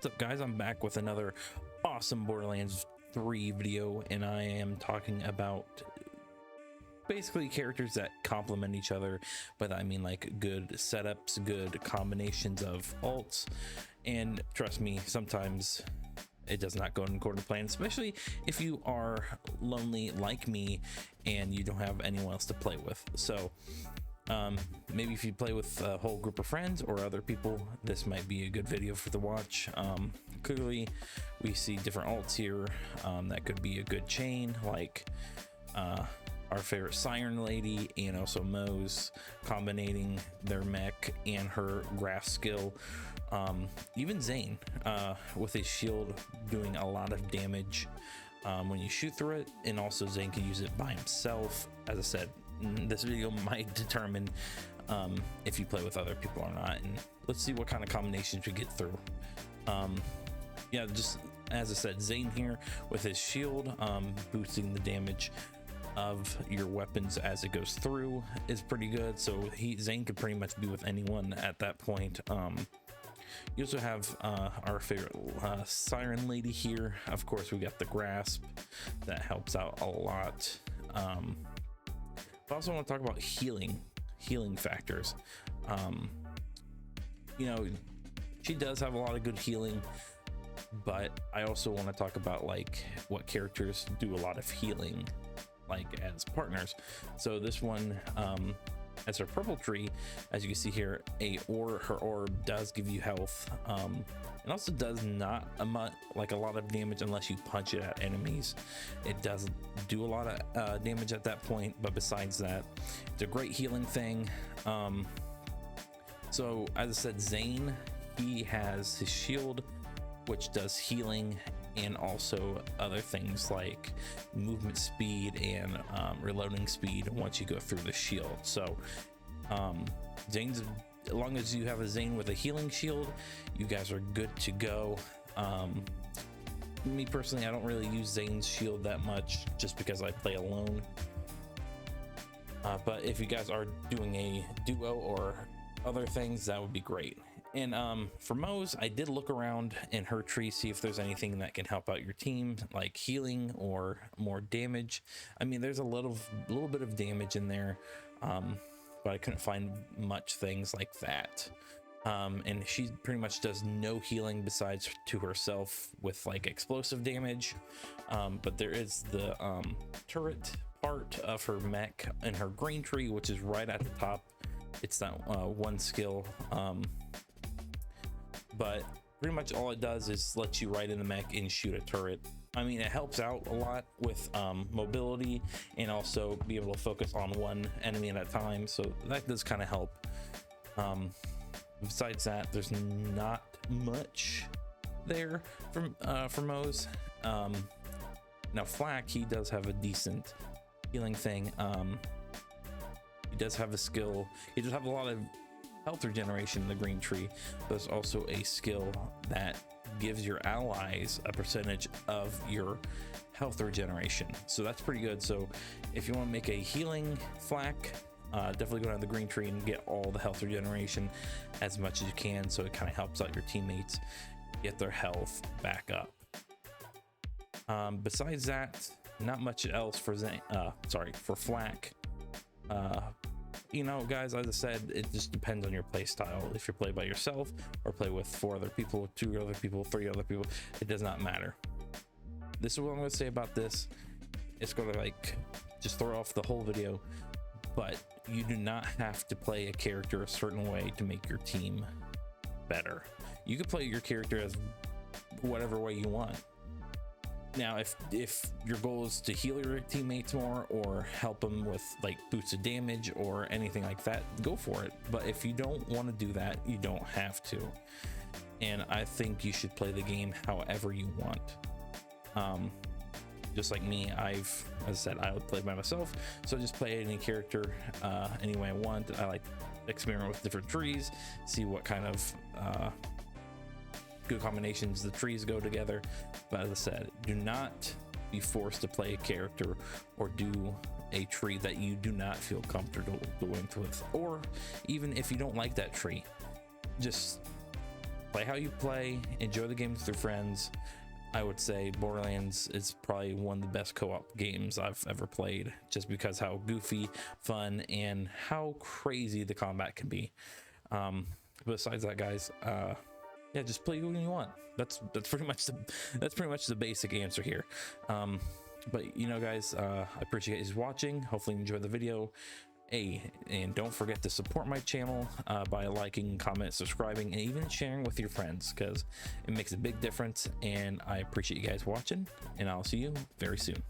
What's up, guys? I'm back with another awesome Borderlands 3 video, and I am talking about basically characters that complement each other, but I mean like good setups, good combinations of ults. And trust me, sometimes it does not go according to plan, especially if you are lonely like me and you don't have anyone else to play with. So maybe if you play with a whole group of friends or other people, this might be a good video for the watch. Clearly we see different ults here that could be a good chain, like our favorite Siren Lady and also Mo's combining their mech and her grasp skill. Even Zane with his shield doing a lot of damage when you shoot through it, and also Zane can use it by himself. As I said, this video might determine if you play with other people or not, and let's see what kind of combinations we get through. Yeah, just as I said, Zane here with his shield boosting the damage of your weapons as it goes through is pretty good. So Zane could pretty much be with anyone at that point. You also have our favorite Siren Lady here. Of course, we got the grasp that helps out a lot. I also want to talk about healing factors. You know, she does have a lot of good healing, but I also want to talk about like what characters do a lot of healing like as partners. So this one, as her purple tree, as you can see here, her orb does give you health. It also does not like a lot of damage unless you punch it at enemies. It does do a lot of damage at that point, but besides that, it's a great healing thing. So as I said, Zane, he has his shield, which does healing and also other things like movement speed and reloading speed once you go through the shield. So Zane's, as long as you have a Zane with a healing shield, you guys are good to go. Me personally, I don't really use Zane's shield that much just because I play alone. But if you guys are doing a duo or other things, that would be great. And for Mo's, I did look around in her tree, see if there's anything that can help out your team, like healing or more damage. I mean, there's a little bit of damage in there, but I couldn't find much things like that. And she pretty much does no healing besides to herself with like explosive damage. But there is the turret part of her mech in her green tree, which is right at the top. It's that one skill. But pretty much all it does is let you right in the mech and shoot a turret. I mean, it helps out a lot with mobility and also be able to focus on one enemy at a time, so that does kind of help. Besides that, there's not much there for Mo's. Now Flak, he does have a decent healing thing. He does have a skill. He does have a lot of health regeneration in the green tree. There's also a skill that gives your allies a percentage of your health regeneration, so that's pretty good. So if you want to make a healing Flak, definitely go down the green tree and get all the health regeneration as much as you can, so it kind of helps out your teammates get their health back up. Besides that, not much else for for Flak. You know, guys, as I said, it just depends on your play style. If you play by yourself or play with 4 other people, 2 other people, 3 other people, it does not matter. This is what I'm going to say about this. It's going to like just throw off the whole video, but you do not have to play a character a certain way to make your team better. You can play your character as whatever way you want. Now, if your goal is to heal your teammates more or help them with like boosted damage or anything like that, go for it. But if you don't want to do that, you don't have to. And I think you should play the game however you want. Just like me, as I said, I would play by myself, so I just play any character any way I want. I like experiment with different trees, see what kind of good combinations the trees go together. But as I said, do not be forced to play a character or do a tree that you do not feel comfortable doing with, or even if you don't like that tree, just play how you play, enjoy the game with your friends. I would say Borderlands is probably one of the best co-op games I've ever played, just because how goofy, fun, and how crazy the combat can be. Besides that, guys, yeah, just play who you want. That's pretty much the basic answer here. But you know, guys, I appreciate you guys watching. Hopefully you enjoyed the video. Hey, and don't forget to support my channel by liking, comment, subscribing, and even sharing with your friends, because it makes a big difference. And I appreciate you guys watching, and I'll see you very soon.